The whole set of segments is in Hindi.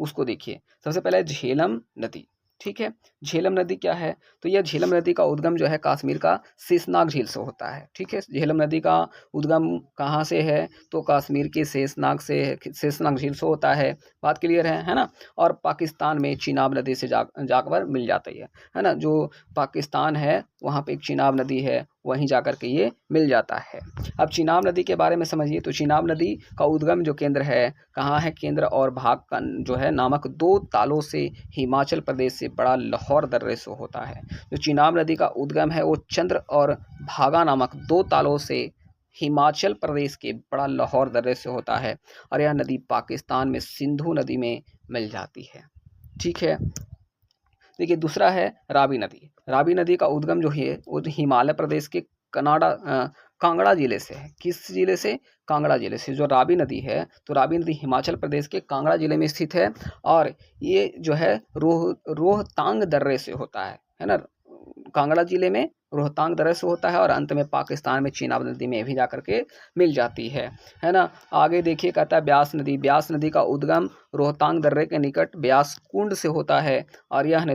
उसको देखिए। सबसे पहले झेलम नदी, ठीक है। झेलम नदी क्या है? तो यह झेलम नदी का उद्गम जो है कश्मीर का शेषनाग झील से होता है, ठीक है। झेलम नदी का उद्गम कहाँ से है? तो कश्मीर के शेषनाग झील से होता है। बात क्लियर है ना। और पाकिस्तान में चिनाब नदी से जाकर मिल जाती है ना। जो पाकिस्तान है वहाँ पे एक चिनाब नदी है, वहीं जाकर के ये मिल जाता है। अब चिनाब नदी के बारे में समझिए। तो चिनाब नदी का उद्गम जो केंद्र है कहाँ है? केंद्र और भाग का जो है नामक दो तालों से हिमाचल प्रदेश से बड़ा लाहौर दर्रे से होता है। जो चिनाब नदी का उद्गम है वो चंद्र और भागा नामक दो तालों से हिमाचल प्रदेश के बड़ा लाहौर दर्रे से होता है। और यह नदी पाकिस्तान में सिंधु नदी में मिल जाती है, ठीक है। देखिए दूसरा है रावी नदी। रावी नदी का उद्गम जो है वो हिमालय प्रदेश के कांगड़ा जिले से है। किस जिले से? कांगड़ा जिले से। जो रावी नदी है तो रावी नदी हिमाचल प्रदेश के कांगड़ा जिले में स्थित है। और ये जो है रोहतांग दर्रे से होता है ना। कांगड़ा जिले में रोहतांग दर्रे से होता है और अंत में पाकिस्तान में चिनाब नदी में भी जाकर के मिल जाती है ना। आगे देखिए कहता है ब्यास नदी। ब्यास नदी का उद्गम रोहतांग दर्रे के निकट ब्यास कुंड से होता है। और यह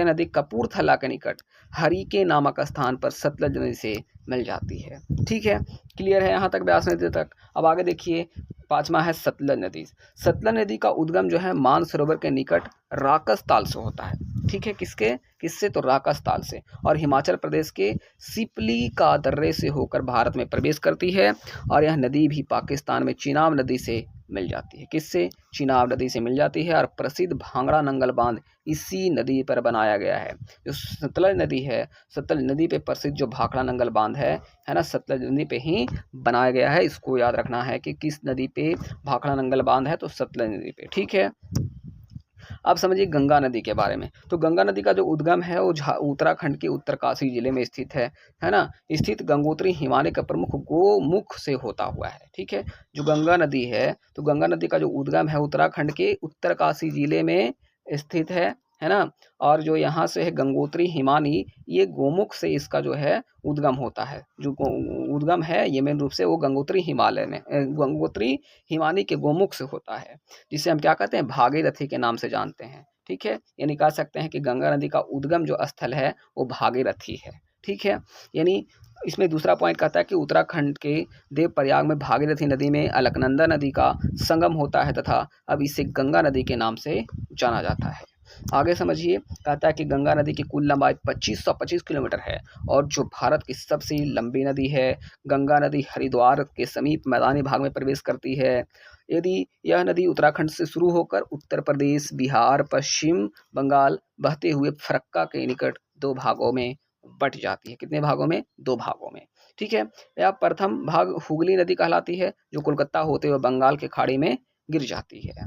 नदी कपूरथला के निकट हरिके नामक स्थान पर सतलज नदी से मिल जाती है, ठीक है। क्लियर है यहाँ तक ब्यास नदी तक। अब आगे देखिए पांचवा है सतलज नदी। सतलज नदी का उद्गम जो है मानसरोवर के निकट राकस ताल से होता है, ठीक है। किससे? तो राकस ताल से। और हिमाचल प्रदेश के सिपली का दर्रे से होकर भारत में प्रवेश करती है। और यह नदी भी पाकिस्तान में चिनाब नदी से मिल जाती है। किससे? चिनाब नदी से मिल जाती है। और प्रसिद्ध भांगड़ा नंगल बांध इसी नदी पर बनाया गया है। जो सतलज नदी है, सतलज नदी पे प्रसिद्ध जो भाखड़ा नंगल बांध है ना, सतलज नदी पे ही बनाया गया है। इसको याद रखना है कि किस नदी पे भाखड़ा नंगल बांध है, तो सतलज नदी पे, ठीक है। अब समझिए गंगा नदी के बारे में। तो गंगा नदी का जो उद्गम है वो उत्तराखंड के उत्तरकाशी जिले में स्थित है ना। स्थित गंगोत्री हिमालय का प्रमुख गोमुख से होता हुआ है, ठीक है। जो गंगा नदी है तो गंगा नदी का जो उद्गम है उत्तराखंड के उत्तरकाशी जिले में स्थित है ना। और जो यहाँ से है गंगोत्री हिमानी, ये गोमुख से इसका जो है उद्गम होता है। जो उद्गम है ये मेन रूप से वो गंगोत्री गंगोत्री हिमानी के गोमुख से होता है, जिसे हम क्या कहते हैं? भागीरथी के नाम से जानते हैं, ठीक है। यानी कह सकते हैं कि गंगा नदी का उद्गम जो स्थल है वो भागीरथी है, ठीक है। यानी इसमें दूसरा पॉइंट कहता है कि उत्तराखंड के देवप्रयाग में भागीरथी नदी में अलकनंदा नदी का संगम होता है तथा अब इसे गंगा नदी के नाम से जाना जाता है। आगे समझिए कहता है कि गंगा नदी की कुल लंबाई 2525 किलोमीटर है और जो भारत की सबसे लंबी नदी है। गंगा नदी हरिद्वार के समीप मैदानी भाग में प्रवेश करती है। यदि यह नदी उत्तराखंड से शुरू होकर उत्तर प्रदेश, बिहार, पश्चिम बंगाल बहते हुए फरक्का के निकट दो भागों में बट जाती है। कितने भागों में? दो भागों में, ठीक है। यह प्रथम भाग हुगली नदी कहलाती है जो कोलकाता होते हुए बंगाल के खाड़ी में गिर जाती है।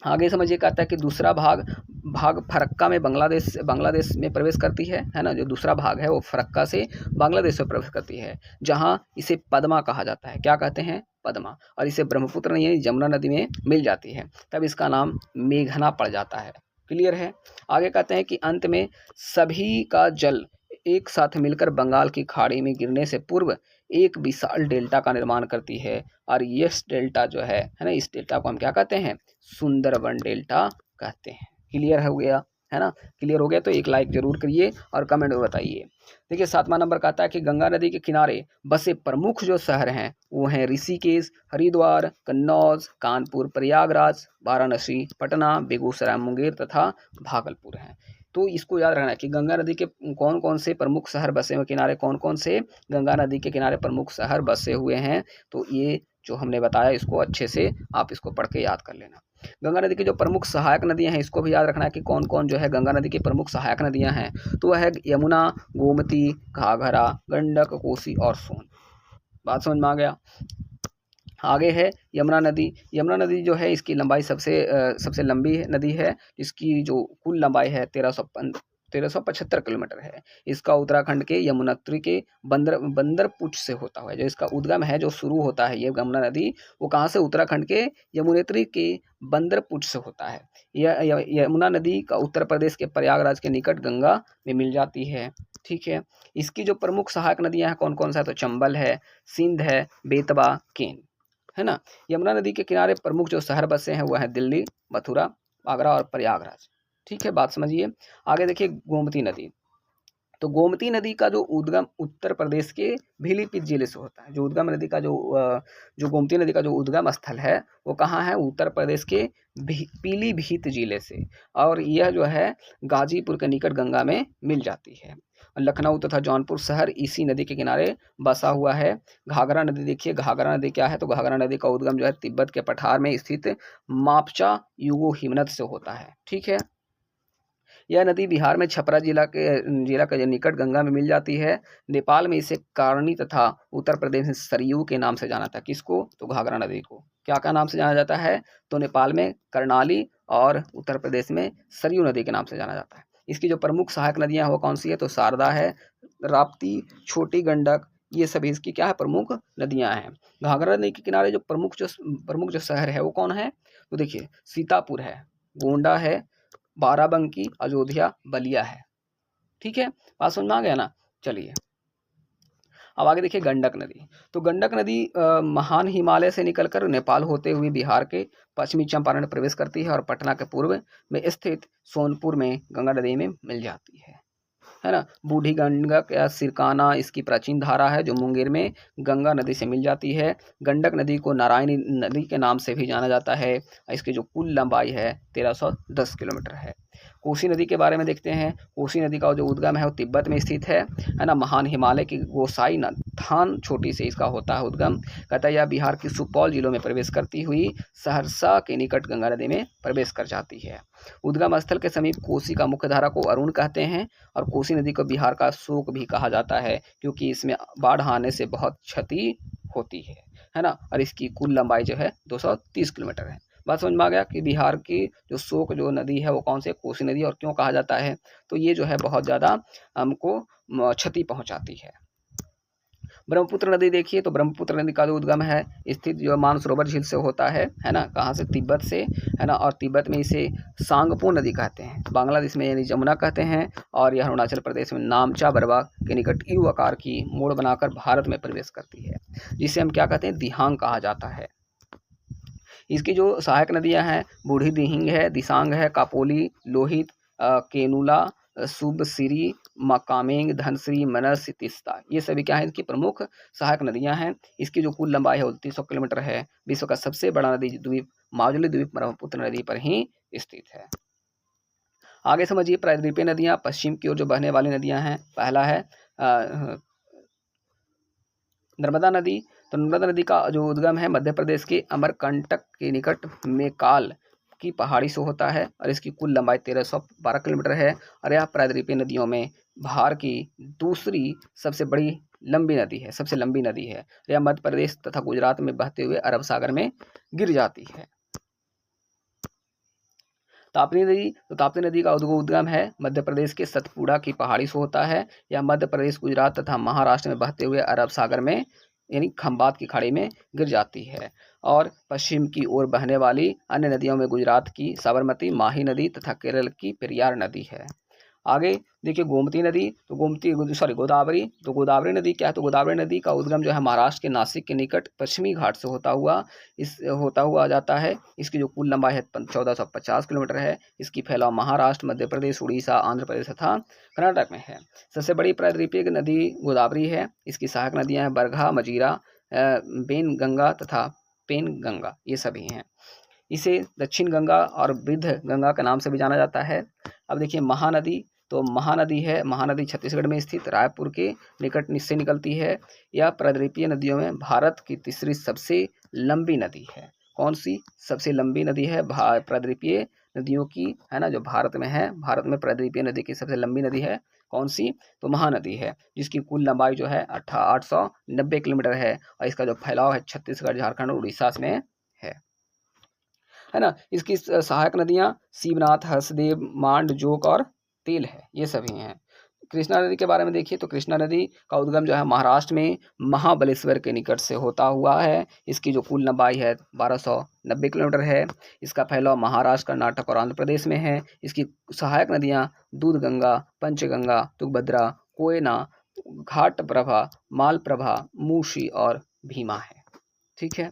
आगे समझिए कहता है कि दूसरा भाग फरक्का में बांग्लादेश में प्रवेश करती है ना। जो दूसरा भाग है वो फरक्का से बांग्लादेश में प्रवेश करती है, जहां इसे पद्मा कहा जाता है। क्या कहते हैं? पद्मा। और इसे ब्रह्मपुत्र नहीं है, यमुना नदी में मिल जाती है, तब इसका नाम मेघना पड़ जाता है। क्लियर है। आगे कहते हैं कि अंत में सभी का जल एक साथ मिलकर बंगाल की खाड़ी में गिरने से पूर्व एक विशाल डेल्टा का निर्माण करती है। और ये डेल्टा जो है ना, इस डेल्टा को हम क्या कहते हैं? सुंदरबन डेल्टा कहते हैं। क्लियर हो गया है ना। क्लियर हो गया तो एक लाइक जरूर करिए और कमेंट में बताइए। देखिए 7वां नंबर कहता है कि गंगा नदी के किनारे बसे प्रमुख जो शहर हैं वो हैं ऋषिकेश, हरिद्वार, कन्नौज, कानपुर, प्रयागराज, वाराणसी, पटना, बेगूसराय, मुंगेर तथा भागलपुर हैं। तो इसको याद रखना है कि गंगा नदी के कौन कौन से प्रमुख शहर बसे हुए किनारे, कौन कौन से गंगा नदी के किनारे प्रमुख शहर बसे हुए हैं। तो ये जो हमने बताया इसको अच्छे से आप इसको पढ़ के याद कर लेना। गंगा नदी की जो प्रमुख सहायक नदियां हैं इसको भी याद रखना है कि कौन कौन जो है गंगा नदी की प्रमुख सहायक नदियां हैं। तो वह है यमुना, गोमती, घाघरा, गंडक, कोसी और सोन। बात समझ में आ गया। आगे है यमुना नदी। यमुना नदी जो है इसकी लंबाई सबसे लंबी नदी है। इसकी जो कुल लंबाई है 1375 किलोमीटर है। इसका उत्तराखंड के यमुनोत्री के बंदरपुच से होता हुआ है। जो इसका उद्गम है जो शुरू होता है ये यमुना नदी, वो कहाँ से? उत्तराखंड के यमुनोत्री के बंदरपुच से होता है। यह यमुना नदी का उत्तर प्रदेश के प्रयागराज के निकट गंगा में मिल जाती है, ठीक है। इसकी जो प्रमुख सहायक नदियां हैं कौन कौन सा है? तो चंबल है, सिंध है, बेतवा, केन। है ना। यमुना नदी के किनारे प्रमुख जो शहर बसे हैं वो हैं दिल्ली, मथुरा, आगरा और प्रयागराज। ठीक है, बात समझिए। आगे देखिए गोमती नदी। तो गोमती नदी का जो उद्गम उत्तर प्रदेश के पीलीभीत जिले से होता है। जो उद्गम नदी का जो गोमती नदी का जो उद्गम स्थल है वो कहाँ है? उत्तर प्रदेश के पीलीभीत जिले से, और यह जो है गाजीपुर के निकट गंगा में मिल जाती है। लखनऊ तथा जौनपुर शहर इसी नदी के किनारे बसा हुआ है। घाघरा नदी देखिए, घाघरा नदी क्या है? तो घाघरा नदी का उद्गम जो है तिब्बत के पठार में स्थित मापचा युगो हिमनद से होता है। ठीक है, यह नदी बिहार में छपरा जिला के निकट गंगा में मिल जाती है। नेपाल में इसे कारणी तथा उत्तर प्रदेश में सरयू के नाम से जाना था। किसको? तो घाघरा नदी को क्या नाम से जाना जाता है? तो नेपाल में कर्णाली और उत्तर प्रदेश में सरयू नदी के नाम से जाना जाता है। इसकी जो प्रमुख सहायक नदियां वो कौन सी है? तो शारदा है, राप्ती, छोटी गंडक, ये सभी इसकी क्या है? प्रमुख नदियां हैं। घाघरा नदी के किनारे जो प्रमुख जो शहर है वो कौन है? तो देखिए सीतापुर है, गोंडा है, बाराबंकी, अयोध्या, बलिया है। ठीक है, बात समझ में आ गया ना। चलिए अब आगे देखिए गंडक नदी। तो गंडक नदी महान हिमालय से निकलकर नेपाल होते हुए बिहार के पश्चिमी चंपारण में प्रवेश करती है और पटना के पूर्व में स्थित सोनपुर में गंगा नदी में मिल जाती है ना। बूढ़ी गंडक या सिरकाना इसकी प्राचीन धारा है जो मुंगेर में गंगा नदी से मिल जाती है। गंडक नदी को नारायणी नदी के नाम से भी जाना जाता है। इसकी जो कुल लंबाई है 1310 किलोमीटर है। कोसी नदी के बारे में देखते हैं। कोसी नदी का जो उद्गम है वो तिब्बत में स्थित है ना। महान हिमालय की गोसाई थान छोटी से इसका होता है उद्गम। कहता है यह बिहार की सुपौल जिलों में प्रवेश करती हुई सहरसा के निकट गंगा नदी में प्रवेश कर जाती है। उद्गम स्थल के समीप कोसी का मुख्य धारा को अरुण कहते हैं, और कोसी नदी को बिहार का शोक भी कहा जाता है क्योंकि इसमें बाढ़ आने से बहुत क्षति होती है ना। और इसकी कुल लंबाई जो है 230 किलोमीटर है। बात समझ में आ गया कि बिहार की जो शोक जो नदी है वो कौन सी? कोसी नदी। और क्यों कहा जाता है? तो ये जो है बहुत ज़्यादा हमको क्षति पहुंचाती है। ब्रह्मपुत्र नदी देखिए, तो ब्रह्मपुत्र नदी का जो उद्गम है स्थित जो मानसरोवर झील से होता है ना। कहाँ से? तिब्बत से, है ना। और तिब्बत में इसे सांगपो नदी कहते हैं, बांग्लादेश में यानी जमुना कहते हैं, और यह अरुणाचल प्रदेश में नामचा बरवा के निकट यू आकार की मोड़ बनाकर भारत में प्रवेश करती है, जिसे हम क्या कहते हैं? दिहांग कहा जाता है। इसकी जो सहायक नदियां हैं बूढ़ी दिहिंग है, दिसांग है, कापोली, लोहित, केनुला, सुबसिरी, मकामेंग, धनसिरी, मनस, तिस्ता, ये सभी क्या है? इसकी प्रमुख सहायक नदियां हैं। इसकी जो कुल लंबाई है 2900 किलोमीटर है। विश्व का सबसे बड़ा नदी द्वीप माजुली द्वीप ब्रह्मपुत्र नदी पर ही स्थित है। आगे समझिए प्रायद्वीपीय नदियां। पश्चिम की ओर जो बहने वाली नदियां हैं, पहला है नर्मदा नदी। तो नर्मदा नदी का जो उद्गम है मध्य प्रदेश के अमरकंटक के निकट मेकाल की पहाड़ी से होता है, और इसकी कुल लंबाई 1312 किलोमीटर है। और यह प्रायद्वीपीय नदियों में भारत की दूसरी सबसे बड़ी लंबी नदी है, सबसे लंबी नदी है। यह मध्य प्रदेश तथा गुजरात में बहते हुए अरब सागर में गिर जाती है। ताप्ती नदी। तो ताप्ती नदी का उद्गम है मध्य प्रदेश के सतपुड़ा की पहाड़ी से होता है। यह मध्य प्रदेश, गुजरात तथा महाराष्ट्र में बहते हुए अरब सागर में यानी खंबात की खाड़ी में गिर जाती है। और पश्चिम की ओर बहने वाली अन्य नदियों में गुजरात की साबरमती, माही नदी तथा केरल की पेरियार नदी है। आगे देखिए गोमती नदी। तो गोदावरी। तो गोदावरी नदी क्या है? तो गोदावरी नदी का उद्गम जो है महाराष्ट्र के नासिक के निकट पश्चिमी घाट से होता हुआ जाता है। इसकी जो कुल लंबाई है 1450 किलोमीटर है। इसकी फैलाव महाराष्ट्र, मध्य प्रदेश, उड़ीसा, आंध्र प्रदेश तथा कर्नाटक में है। सबसे बड़ी प्रायद्वीपीय नदी गोदावरी है। इसकी सहायक नदियां हैं बरघा, मजीरा, बेन गंगा तथा पेन गंगा, ये सभी हैं। इसे दक्षिण गंगा और वृद्ध गंगा के नाम से भी जाना जाता है। अब देखिए महानदी। तो महानदी है, महानदी छत्तीसगढ़ में स्थित रायपुर के निकट से निकलती है। यह प्रायद्वीपीय नदियों में भारत की तीसरी सबसे लंबी नदी है। कौन सी सबसे लंबी नदी है प्रायद्वीपीय नदियों की, है ना, जो भारत में है? भारत में प्रायद्वीपीय नदी की सबसे लंबी नदी है कौन सी? तो महानदी है, जिसकी कुल लंबाई जो है 890 किलोमीटर है, और इसका जो फैलाव है छत्तीसगढ़, झारखंड और उड़ीसा में है ना। इसकी सहायक नदियां शिवनाथ, हसदेव, मांड, जोक और तेल है, ये सभी हैं। कृष्णा नदी के बारे में देखिए। तो कृष्णा नदी का उद्गम जो है महाराष्ट्र में महाबलेश्वर के निकट से होता हुआ है। इसकी जो कुल लंबाई है 1290 किलोमीटर है। इसका फैलाव महाराष्ट्र, कर्नाटक और आंध्र प्रदेश में है। इसकी सहायक नदियां दूध गंगा, पंचगंगा, तुंगभद्रा, कोयना, घाट प्रभा, मालप्रभा, मूशी और भीमा है। ठीक है।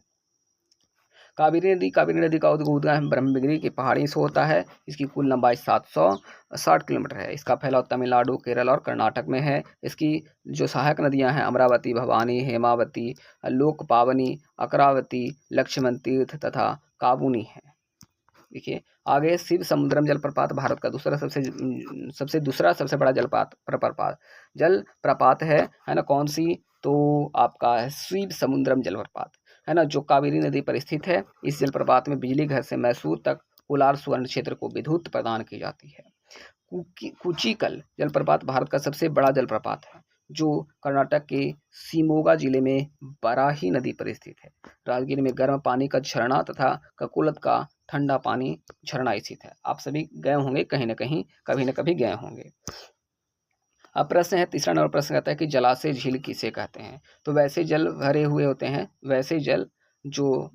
कावेरी नदी का उद्गम ब्रह्मगिरी की पहाड़ी से होता है। इसकी कुल लंबाई 760 किलोमीटर है। इसका फैलाव तमिलनाडु, केरल और कर्नाटक में है। इसकी जो सहायक नदियां हैं अमरावती, भवानी, हेमावती, लोकपावनी, अकरावती, लक्ष्मण तीर्थ तथा काबुनी है। देखिए आगे शिव समुद्रम जलप्रपात भारत का दूसरा सबसे बड़ा जलप्रपात है ना, कौन सी? तो आपका शिव समुद्रम जलप्रपात है ना, जो कावेरी नदी पर स्थित है। इस जलप्रपात में बिजली घर से मैसूर तक कोलार सुवर्ण क्षेत्र को विद्युत प्रदान की जाती है। कुचिकल जलप्रपात भारत का सबसे बड़ा जलप्रपात है, जो कर्नाटक के शिमोगा जिले में बराही नदी पर स्थित है। राजगीर में गर्म पानी का झरना तथा ककोलत का ठंडा पानी झरना स्थित है। आप सभी गए होंगे कहीं ना कहीं, कभी न कभी गए होंगे। अब प्रश्न है, तीसरा नंबर प्रश्न कहता है कि जलाशय झील किसे कहते हैं? तो वैसे जल भरे हुए होते हैं, वैसे जल जो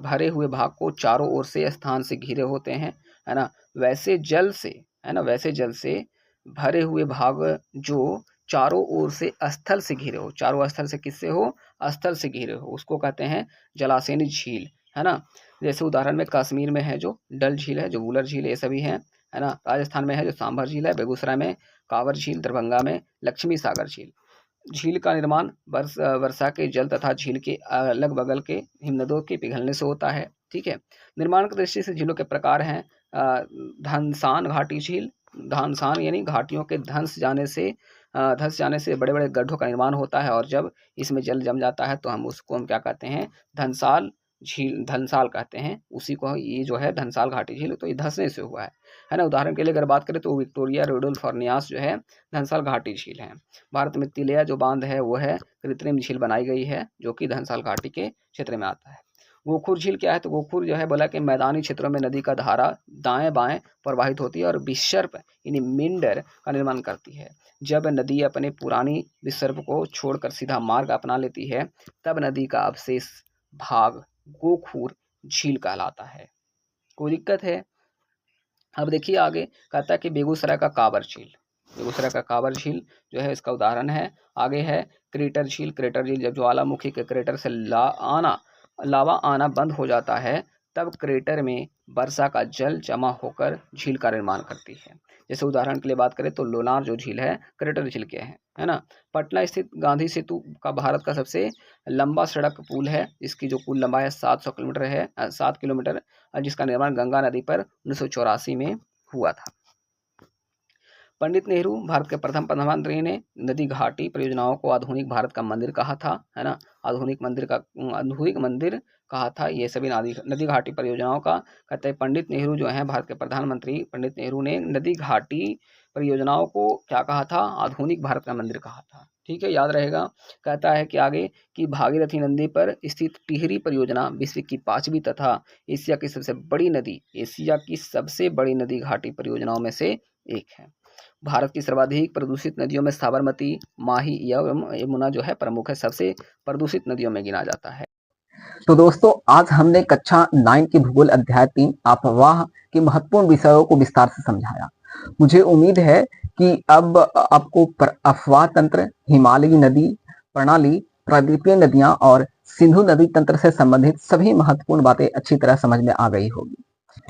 भरे हुए भाग को चारों ओर से स्थान से घिरे होते हैं, है ना। वैसे जल से, है ना, वैसे जल से भरे हुए भाग जो चारों ओर से स्थल से घिरे हो, चारों स्थल से किससे हो? स्थल से घिरे हो, उसको कहते हैं जलाशयनी झील, है ना। जैसे उदाहरण में कश्मीर में है जो डल झील है, जो वुलर झील है, ये सभी हैं, है ना। राजस्थान में है जो सांभर झील है, बेगूसराय में कांवर झील, दरभंगा में लक्ष्मी सागर झील। झील का निर्माण वर्षा के जल तथा झील के अलग बगल के हिमनदों के पिघलने से होता है। ठीक है। निर्माण की दृष्टि से झीलों के प्रकार हैं धंसान घाटी झील। धंसान यानी घाटियों के धंस जाने से बड़े बड़े गड्ढों का निर्माण होता है, और जब इसमें जल जम जाता है तो हम क्या कहते हैं? धंसाल झील, धंसाल कहते हैं उसी को। ये जो है धंसाल घाटी झील, तो ये धंसने से हुआ है ना। उदाहरण के लिए अगर बात करें तो विक्टोरिया रोडोल्फ और न्यास जो है धंसाल घाटी झील है। भारत में तिलैया जो बांध है वो है कृत्रिम झील बनाई गई है, जो कि धंसाल घाटी के क्षेत्र में आता है। गोखुर झील क्या है? तो गोखुर जो है बोला कि मैदानी क्षेत्रों में नदी का धारा दाएं बाएं प्रवाहित होती है और विसर्प यानी मिंडर का निर्माण करती है। जब नदी अपने पुरानी विसर्प को छोड़कर सीधा मार्ग अपना लेती है, तब नदी का अवशेष भाग गोखुर झील कहलाता है। कोई दिक्कत है? अब देखिए आगे कहता है कि बेगूसराय का कांवर झील। बेगूसराय का कांवर झील जो है इसका उदाहरण है। आगे है क्रेटर झील। क्रेटर झील जब ज्वालामुखी के क्रेटर से लावा आना बंद हो जाता है, तब क्रेटर में वर्षा का जल जमा होकर झील का निर्माण करती है। जैसे उदाहरण के लिए बात करें तो लोनार जो झील है क्रेटर झील के है ना। पटना स्थित गांधी सेतु का भारत का सबसे लंबा सड़क पुल है। इसकी जो कुल लंबाई है 700 किलोमीटर है, 7 किलोमीटर, जिसका निर्माण गंगा नदी पर 1984 में हुआ था। पंडित नेहरू भारत के प्रथम प्रधानमंत्री ने नदी घाटी परियोजनाओं को आधुनिक भारत का मंदिर कहा था, है ना। आधुनिक मंदिर कहा था ये सभी नदी घाटी परियोजनाओं का। कहते हैं पंडित नेहरू जो हैं भारत के प्रधानमंत्री पंडित नेहरू ने नदी घाटी परियोजनाओं को क्या कहा था? आधुनिक भारत का मंदिर कहा था। ठीक है, याद रहेगा। कहता है कि आगे कि भागीरथी नदी पर स्थित टिहरी परियोजना विश्व की 5वीं तथा एशिया की सबसे बड़ी नदी घाटी परियोजनाओं में से एक है। भारत की सर्वाधिक प्रदूषित नदियों में साबरमती, माही एवं यमुना जो है प्रमुख है, सबसे प्रदूषित नदियों में गिना जाता है। तो दोस्तों आज हमने कक्षा 9 की भूगोल अध्याय 3 अफवाह के महत्वपूर्ण विषयों को विस्तार से समझाया। मुझे उम्मीद है कि अब आपको अफवाह तंत्र, हिमालयी नदी प्रणाली, प्रायद्वीपीय नदियां और सिंधु नदी तंत्र से संबंधित सभी महत्वपूर्ण बातें अच्छी तरह समझ में आ गई होगी।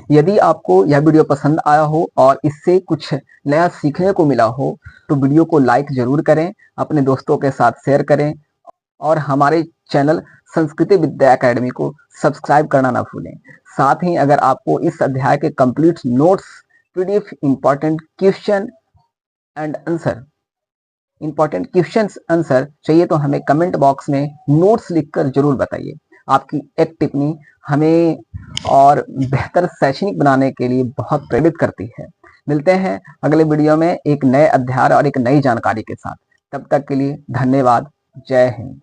यदि आपको यह वीडियो पसंद आया हो और इससे कुछ नया सीखने को मिला हो तो वीडियो को लाइक जरूर करें, अपने दोस्तों के साथ शेयर करें और हमारे चैनल संस्कृति विद्या एकेडमी को सब्सक्राइब करना ना भूलें। साथ ही अगर आपको इस अध्याय के complete notes, PDF, important question answer चाहिए तो हमें कमेंट बॉक्स में नोट्स लिखकर जरूर बताइए। आपकी एक टिप्पणी हमें और बेहतर शैक्षणिक बनाने के लिए बहुत प्रेरित करती है। मिलते हैं अगले वीडियो में एक नए अध्याय और एक नई जानकारी के साथ। तब तक के लिए धन्यवाद। जय हिंद।